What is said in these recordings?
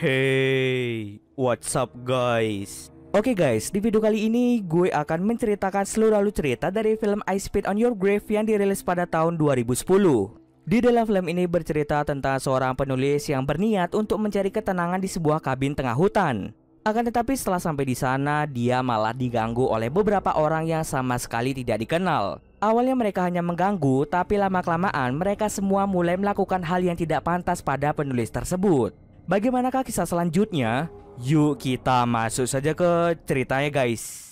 Hey, what's up guys? Oke guys, di video kali ini gue akan menceritakan seluruh alur cerita dari film I Spit on Your Grave yang dirilis pada tahun 2010. Di dalam film ini bercerita tentang seorang penulis yang berniat untuk mencari ketenangan di sebuah kabin tengah hutan. Akan tetapi setelah sampai di sana, dia malah diganggu oleh beberapa orang yang sama sekali tidak dikenal. Awalnya mereka hanya mengganggu, tapi lama-kelamaan mereka semua mulai melakukan hal yang tidak pantas pada penulis tersebut. Bagaimanakah kisah selanjutnya? Yuk kita masuk saja ke ceritanya guys.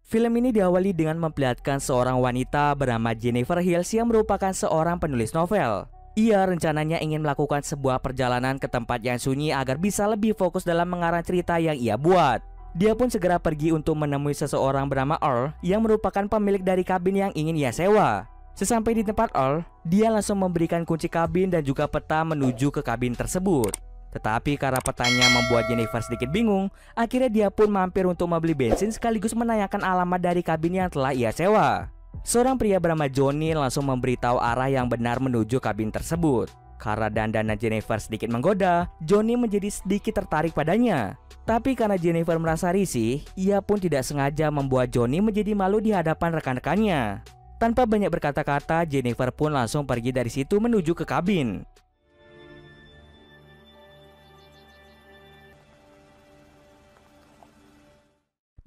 Film ini diawali dengan memperlihatkan seorang wanita bernama Jennifer Hills yang merupakan seorang penulis novel. Ia rencananya ingin melakukan sebuah perjalanan ke tempat yang sunyi agar bisa lebih fokus dalam mengarang cerita yang ia buat. Dia pun segera pergi untuk menemui seseorang bernama Earl yang merupakan pemilik dari kabin yang ingin ia sewa. Sesampai di tempat Earl, dia langsung memberikan kunci kabin dan juga peta menuju ke kabin tersebut. Tetapi karena petanya membuat Jennifer sedikit bingung, akhirnya dia pun mampir untuk membeli bensin sekaligus menanyakan alamat dari kabin yang telah ia sewa. Seorang pria bernama Johnny langsung memberitahu arah yang benar menuju kabin tersebut. Karena dandanan Jennifer sedikit menggoda, Johnny menjadi sedikit tertarik padanya. Tapi karena Jennifer merasa risih, ia pun tidak sengaja membuat Johnny menjadi malu di hadapan rekan-rekannya. Tanpa banyak berkata-kata, Jennifer pun langsung pergi dari situ menuju ke kabin.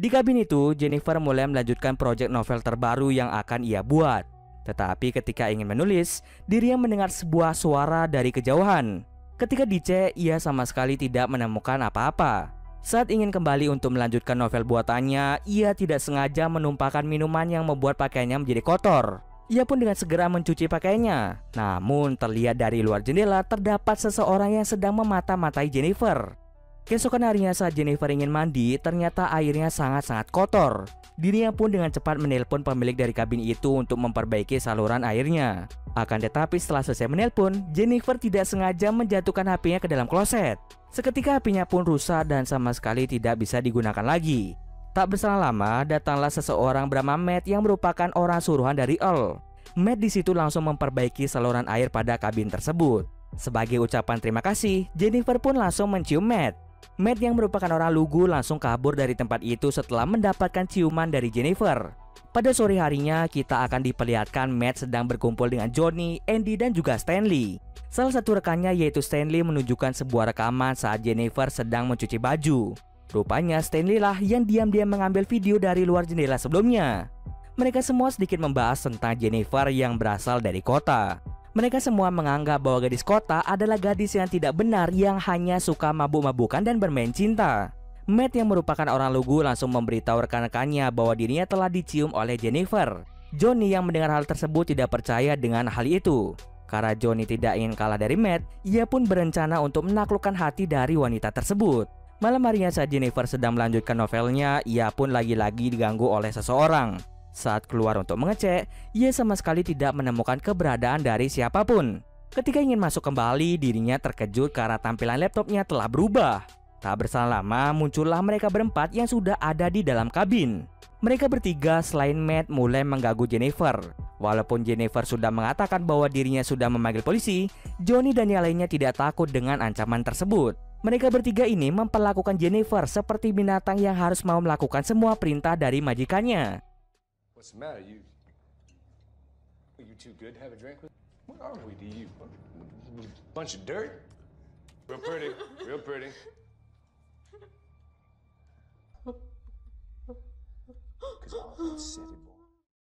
Di kabin itu, Jennifer mulai melanjutkan proyek novel terbaru yang akan ia buat. Tetapi ketika ingin menulis, dirinya mendengar sebuah suara dari kejauhan. Ketika dicek, ia sama sekali tidak menemukan apa-apa. Saat ingin kembali untuk melanjutkan novel buatannya, ia tidak sengaja menumpahkan minuman yang membuat pakaiannya menjadi kotor. Ia pun dengan segera mencuci pakaiannya. Namun terlihat dari luar jendela terdapat seseorang yang sedang memata-matai Jennifer. Keesokan harinya saat Jennifer ingin mandi, ternyata airnya sangat-sangat kotor. Dirinya pun dengan cepat menelpon pemilik dari kabin itu untuk memperbaiki saluran airnya. Akan tetapi setelah selesai menelpon, Jennifer tidak sengaja menjatuhkan HP-nya ke dalam kloset. Seketika HP-nya pun rusak dan sama sekali tidak bisa digunakan lagi. Tak berselang lama, datanglah seseorang bernama Matt yang merupakan orang suruhan dari Earl. Matt di situ langsung memperbaiki saluran air pada kabin tersebut. Sebagai ucapan terima kasih, Jennifer pun langsung mencium Matt. Matt yang merupakan orang lugu langsung kabur dari tempat itu setelah mendapatkan ciuman dari Jennifer. Pada sore harinya kita akan diperlihatkan Matt sedang berkumpul dengan Johnny, Andy dan juga Stanley. Salah satu rekannya yaitu Stanley menunjukkan sebuah rekaman saat Jennifer sedang mencuci baju. Rupanya Stanley lah yang diam-diam mengambil video dari luar jendela sebelumnya. Mereka semua sedikit membahas tentang Jennifer yang berasal dari kota. Mereka semua menganggap bahwa gadis kota adalah gadis yang tidak benar yang hanya suka mabuk-mabukan dan bermain cinta. Matt yang merupakan orang lugu langsung memberitahu rekan-rekannya bahwa dirinya telah dicium oleh Jennifer. Johnny yang mendengar hal tersebut tidak percaya dengan hal itu. Karena Johnny tidak ingin kalah dari Matt, ia pun berencana untuk menaklukkan hati dari wanita tersebut. Malam harinya saat Jennifer sedang melanjutkan novelnya, ia pun lagi-lagi diganggu oleh seseorang. Saat keluar untuk mengecek, ia sama sekali tidak menemukan keberadaan dari siapapun. Ketika ingin masuk kembali, dirinya terkejut karena tampilan laptopnya telah berubah. Tak berselang lama, muncullah mereka berempat yang sudah ada di dalam kabin. Mereka bertiga selain Matt mulai mengganggu Jennifer. Walaupun Jennifer sudah mengatakan bahwa dirinya sudah memanggil polisi, Johnny dan yang lainnya tidak takut dengan ancaman tersebut. Mereka bertiga ini memperlakukan Jennifer seperti binatang yang harus mau melakukan semua perintah dari majikannya. What's the matter? You too good to have a drink with? What are we to you? Bunch of dirt? Real pretty, real pretty.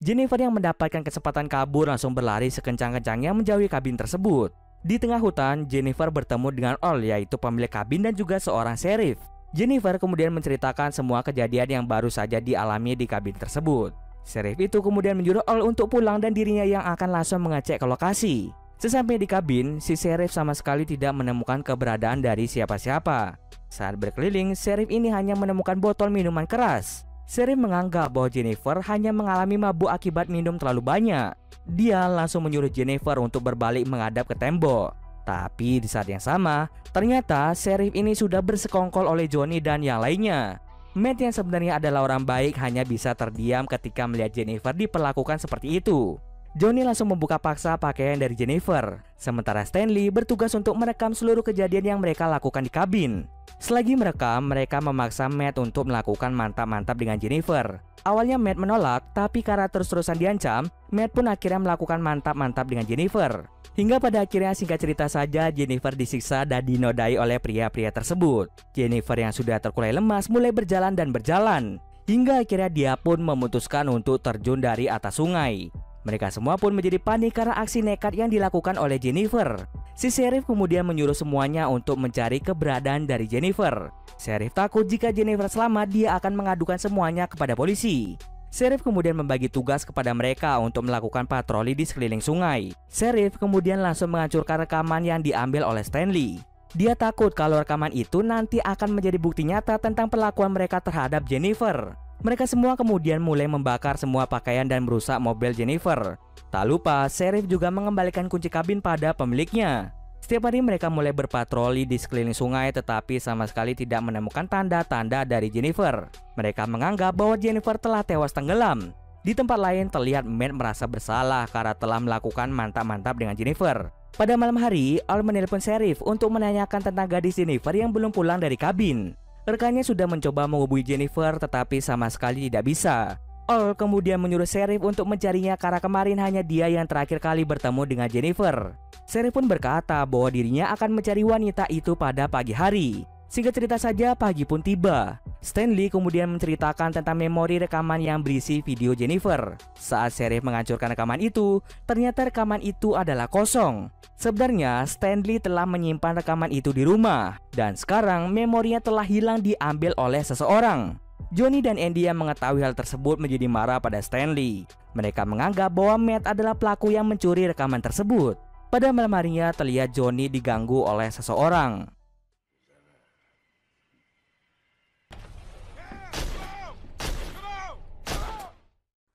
Jennifer yang mendapatkan kesempatan kabur langsung berlari sekencang-kencangnya menjauhi kabin tersebut. Di tengah hutan, Jennifer bertemu dengan Earl yaitu pemilik kabin dan juga seorang sheriff. Jennifer kemudian menceritakan semua kejadian yang baru saja dialami di kabin tersebut. Sheriff itu kemudian menyuruh Earl untuk pulang dan dirinya yang akan langsung mengecek ke lokasi. Sesampai di kabin, si sheriff sama sekali tidak menemukan keberadaan dari siapa-siapa. Saat berkeliling, sheriff ini hanya menemukan botol minuman keras. Sheriff menganggap bahwa Jennifer hanya mengalami mabuk akibat minum terlalu banyak. Dia langsung menyuruh Jennifer untuk berbalik menghadap ke tembok. Tapi di saat yang sama, ternyata sheriff ini sudah bersekongkol oleh Johnny dan yang lainnya. Matt yang sebenarnya adalah orang baik hanya bisa terdiam ketika melihat Jennifer diperlakukan seperti itu. Johnny langsung membuka paksa pakaian dari Jennifer, sementara Stanley bertugas untuk merekam seluruh kejadian yang mereka lakukan di kabin. Selagi merekam, mereka memaksa Matt untuk melakukan mantap-mantap dengan Jennifer. Awalnya Matt menolak, tapi karena terus-terusan diancam, Matt pun akhirnya melakukan mantap-mantap dengan Jennifer. Hingga pada akhirnya, singkat cerita saja, Jennifer disiksa dan dinodai oleh pria-pria tersebut. Jennifer yang sudah terkulai lemas mulai berjalan dan berjalan, hingga akhirnya dia pun memutuskan untuk terjun dari atas sungai. Mereka semua pun menjadi panik karena aksi nekat yang dilakukan oleh Jennifer. Si Sheriff kemudian menyuruh semuanya untuk mencari keberadaan dari Jennifer. Sheriff takut jika Jennifer selamat, dia akan mengadukan semuanya kepada polisi. Sheriff kemudian membagi tugas kepada mereka untuk melakukan patroli di sekeliling sungai. Sheriff kemudian langsung menghancurkan rekaman yang diambil oleh Stanley. Dia takut kalau rekaman itu nanti akan menjadi bukti nyata tentang perlakuan mereka terhadap Jennifer. Mereka semua kemudian mulai membakar semua pakaian dan merusak mobil Jennifer. Tak lupa, Sheriff juga mengembalikan kunci kabin pada pemiliknya. Setiap hari mereka mulai berpatroli di sekeliling sungai, tetapi sama sekali tidak menemukan tanda-tanda dari Jennifer. Mereka menganggap bahwa Jennifer telah tewas tenggelam. Di tempat lain terlihat Matt merasa bersalah karena telah melakukan mantap-mantap dengan Jennifer. Pada malam hari, Al menelpon Sheriff untuk menanyakan tentang gadis Jennifer yang belum pulang dari kabin. Rekannya sudah mencoba menghubungi Jennifer, tetapi sama sekali tidak bisa. Al kemudian menyuruh Sheriff untuk mencarinya karena kemarin hanya dia yang terakhir kali bertemu dengan Jennifer. Sheriff pun berkata bahwa dirinya akan mencari wanita itu pada pagi hari. Singkat cerita saja, pagi pun tiba. Stanley kemudian menceritakan tentang memori rekaman yang berisi video Jennifer. Saat Sheriff menghancurkan rekaman itu, ternyata rekaman itu adalah kosong. Sebenarnya Stanley telah menyimpan rekaman itu di rumah, dan sekarang memorinya telah hilang diambil oleh seseorang. Johnny dan Andy yang mengetahui hal tersebut menjadi marah pada Stanley. Mereka menganggap bahwa Matt adalah pelaku yang mencuri rekaman tersebut. Pada malam harinya terlihat Johnny diganggu oleh seseorang.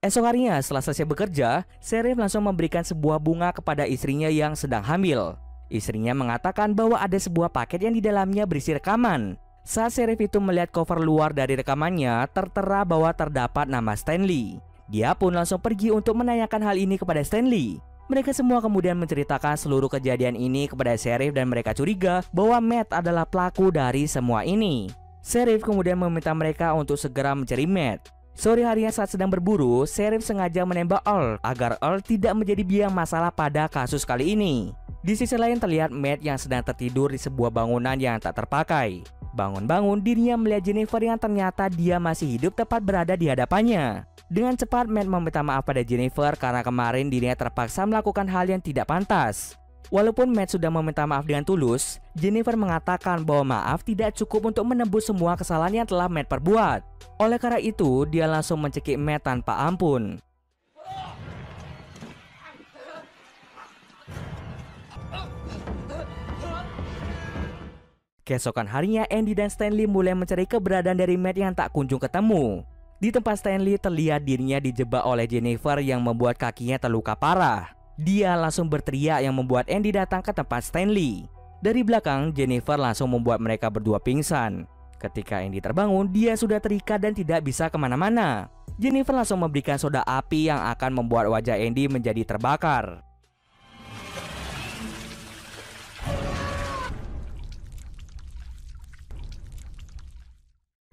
Esok harinya setelah selesai bekerja, Sheriff langsung memberikan sebuah bunga kepada istrinya yang sedang hamil. Istrinya mengatakan bahwa ada sebuah paket yang di dalamnya berisi rekaman. Saat Sheriff itu melihat cover luar dari rekamannya, tertera bahwa terdapat nama Stanley. Dia pun langsung pergi untuk menanyakan hal ini kepada Stanley. Mereka semua kemudian menceritakan seluruh kejadian ini kepada Sheriff dan mereka curiga bahwa Matt adalah pelaku dari semua ini. Sheriff kemudian meminta mereka untuk segera mencari Matt. Sore harinya saat sedang berburu, Sheriff sengaja menembak Earl agar Earl tidak menjadi biang masalah pada kasus kali ini. Di sisi lain terlihat Matt yang sedang tertidur di sebuah bangunan yang tak terpakai. Bangun-bangun dirinya melihat Jennifer yang ternyata dia masih hidup tepat berada di hadapannya. Dengan cepat Matt meminta maaf pada Jennifer karena kemarin dirinya terpaksa melakukan hal yang tidak pantas. Walaupun Matt sudah meminta maaf dengan tulus, Jennifer mengatakan bahwa maaf tidak cukup untuk menebus semua kesalahan yang telah Matt perbuat. Oleh karena itu, dia langsung mencekik Matt tanpa ampun. Keesokan harinya, Andy dan Stanley mulai mencari keberadaan dari Matt yang tak kunjung ketemu. Di tempat Stanley terlihat dirinya dijebak oleh Jennifer yang membuat kakinya terluka parah. Dia langsung berteriak yang membuat Andy datang ke tempat Stanley. Dari belakang, Jennifer langsung membuat mereka berdua pingsan. Ketika Andy terbangun, dia sudah terikat dan tidak bisa kemana-mana. Jennifer langsung memberikan soda api yang akan membuat wajah Andy menjadi terbakar.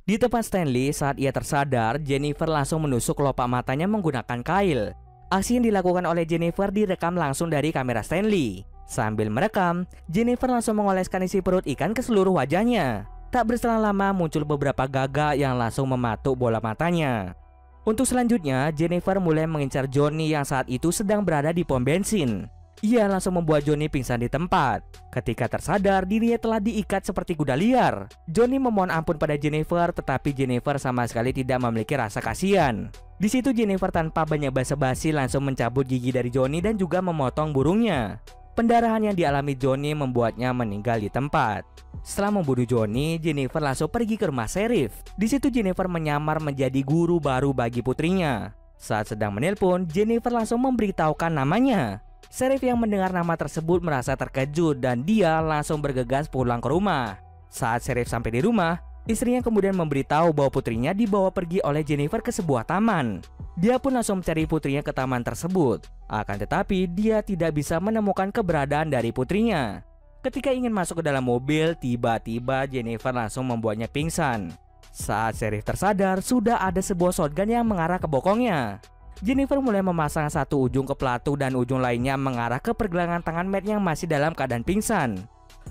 Di tempat Stanley, saat ia tersadar, Jennifer langsung menusuk kelopak matanya menggunakan kail. Aksi yang dilakukan oleh Jennifer direkam langsung dari kamera Stanley. Sambil merekam, Jennifer langsung mengoleskan isi perut ikan ke seluruh wajahnya. Tak berselang lama muncul beberapa gagak yang langsung mematuk bola matanya. Untuk selanjutnya, Jennifer mulai mengincar Johnny yang saat itu sedang berada di pom bensin. Ia langsung membuat Johnny pingsan di tempat. Ketika tersadar, dirinya telah diikat seperti kuda liar. Johnny memohon ampun pada Jennifer, tetapi Jennifer sama sekali tidak memiliki rasa kasihan. Di situ Jennifer tanpa banyak basa-basi langsung mencabut gigi dari Johnny dan juga memotong burungnya. Pendarahan yang dialami Johnny membuatnya meninggal di tempat. Setelah membunuh Johnny, Jennifer langsung pergi ke rumah Sheriff. Di situ Jennifer menyamar menjadi guru baru bagi putrinya. Saat sedang menelpon, Jennifer langsung memberitahukan namanya. Sheriff yang mendengar nama tersebut merasa terkejut dan dia langsung bergegas pulang ke rumah. Saat Sheriff sampai di rumah, Istrinya kemudian memberitahu bahwa putrinya dibawa pergi oleh Jennifer ke sebuah taman. Dia pun langsung mencari putrinya ke taman tersebut. Akan tetapi dia tidak bisa menemukan keberadaan dari putrinya. Ketika ingin masuk ke dalam mobil, tiba-tiba Jennifer langsung membuatnya pingsan. Saat Sheriff tersadar, sudah ada sebuah shotgun yang mengarah ke bokongnya. Jennifer mulai memasang satu ujung ke pelatu dan ujung lainnya mengarah ke pergelangan tangan Matt yang masih dalam keadaan pingsan.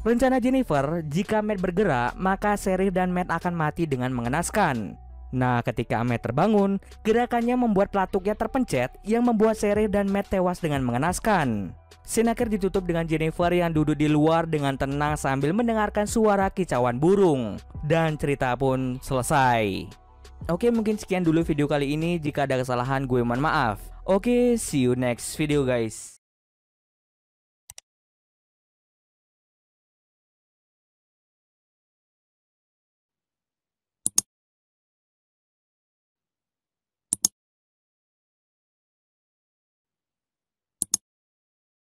Rencana Jennifer, jika Matt bergerak, maka Sheriff dan Matt akan mati dengan mengenaskan. Nah, ketika Matt terbangun, gerakannya membuat pelatuknya terpencet yang membuat Sheriff dan Matt tewas dengan mengenaskan. Scene akhir ditutup dengan Jennifer yang duduk di luar dengan tenang sambil mendengarkan suara kicauan burung. Dan cerita pun selesai. Oke, mungkin sekian dulu video kali ini. Jika ada kesalahan, gue mohon maaf. Oke, see you next video guys.